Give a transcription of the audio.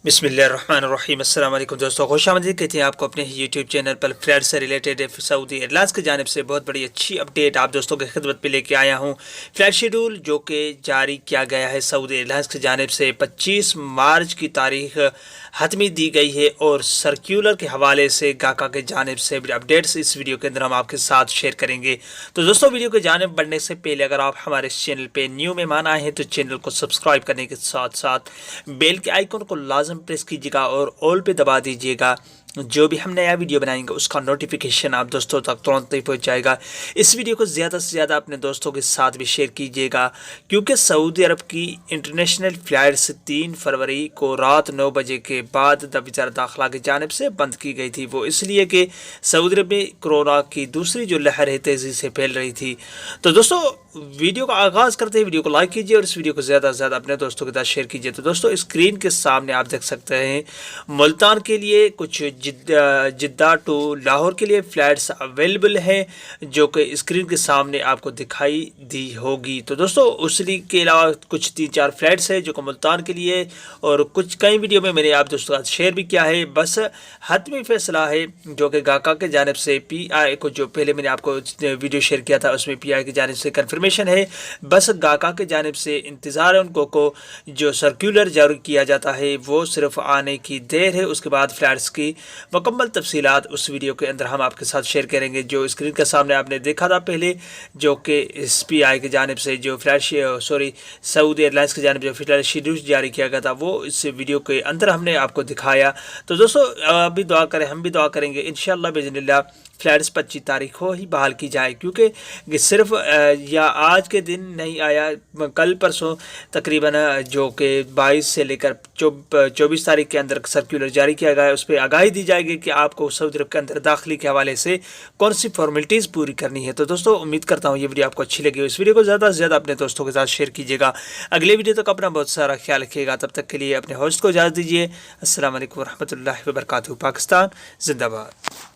बिस्मिल्लाहिर्रहमानिर्रहीम। अस्सलाम वालेकुम दोस्तों, खुश आमदीद कहते हैं आपको अपने ही यूट्यूब चैनल पर फ्लाइट से रिलेटेड सऊदी एयरलाइंस की जानिब से बहुत बड़ी अच्छी अपडेट आप दोस्तों की खिदमत पे लेके आया हूँ। फ्लाइट शेड्यूल जो कि जारी किया गया है सऊदी एयरलाइंस की जानिब से 25 मार्च की तारीख हतमी दी गई है और सर्कुलर के हवाले से गाका के जानिब से भी अपडेट्स इस वीडियो के अंदर हम आपके साथ शेयर करेंगे। तो दोस्तों, वीडियो के जानिब बढ़ने से पहले अगर आप हमारे इस चैनल पे न्यू मेहमान आए हैं तो चैनल को सब्सक्राइब करने के साथ साथ बेल के आइकन को लाजम प्रेस कीजिएगा और ऑल पे दबा दीजिएगा। जो भी हम नया वीडियो बनाएंगे उसका नोटिफिकेशन आप दोस्तों तक तुरंत ही पहुंच जाएगा। इस वीडियो को ज़्यादा से ज़्यादा अपने दोस्तों के साथ भी शेयर कीजिएगा, क्योंकि सऊदी अरब की इंटरनेशनल फ़्लाइट्स 3 फरवरी को रात 9 बजे के बाद वज़ारत दाखिला की जानिब से बंद की गई थी। वो इसलिए कि सऊदी अरब में कोरोना की दूसरी जो लहर है तेज़ी से फैल रही थी। तो दोस्तों, वीडियो का आगाज़ करते हैं, वीडियो को लाइक कीजिए और इस वीडियो को ज़्यादा से ज़्यादा अपने दोस्तों के साथ शेयर कीजिए। तो दोस्तों, स्क्रीन के सामने आप देख सकते हैं मुल्तान के लिए कुछ जिद्दा टू लाहौर के लिए फ़्लाइट्स अवेलेबल हैं, जो कि स्क्रीन के सामने आपको दिखाई दी होगी। तो दोस्तों, उसी के अलावा कुछ 3-4 फ़्लाइट्स हैं जो कि मुल्तान के लिए, और कुछ कई वीडियो में मैंने आप दोस्तों के साथ शेयर भी किया है। बस हतमी फैसला है जो कि गाका के जानिब से PI को, जो पहले मैंने आपको वीडियो शेयर किया था उसमें PI की जानिब से कन्फर्मेशन है। बस गाका के जानिब से इंतज़ार है उनको को जो सर्कुलर जारी किया जाता है वो सिर्फ आने की देर है। उसके बाद फ़्लाइट्स की मुकम्मल तफसीलात उस वीडियो के अंदर हम आपके साथ शेयर करेंगे। जो स्क्रीन के सामने आपने देखा था पहले, जो कि इस PI की जानिब से जो सऊदी एयरलाइंस की जानिब जो फ़्लाइट शेड्यूल जारी किया गया था वो इस वीडियो के अंदर हमने आपको दिखाया। तो दोस्तों, अभी दुआ करें, हम भी दुआ करेंगे इंशाअल्लाह बिज़निल्लाह फ़्लाइट्स 25 तारीख को ही बहाल की जाए, क्योंकि सिर्फ या आज के दिन नहीं आया, कल परसों तकरीबन जो कि 22 से लेकर 24 तारीख के अंदर सर्कुलर जारी किया गया है। उस पर आगाही दी जाएगी कि आपको सऊदी अरब के अंदर दाखिले के हवाले से कौन सी फॉर्मेलिटीज़ पूरी करनी है। तो दोस्तों, उम्मीद करता हूँ ये वीडियो आपको अच्छी लगी हो। इस वीडियो को ज़्यादा से ज़्यादा अपने दोस्तों के साथ शेयर कीजिएगा। अगले वीडियो तक अपना बहुत सारा ख्याल रखिएगा। तब तक के लिए अपने होस्ट को इजाज़त दीजिए। अस्सलाम वालेकुम रहमतुल्लाहि व बरकातहू। पाकिस्तान जिंदाबाद।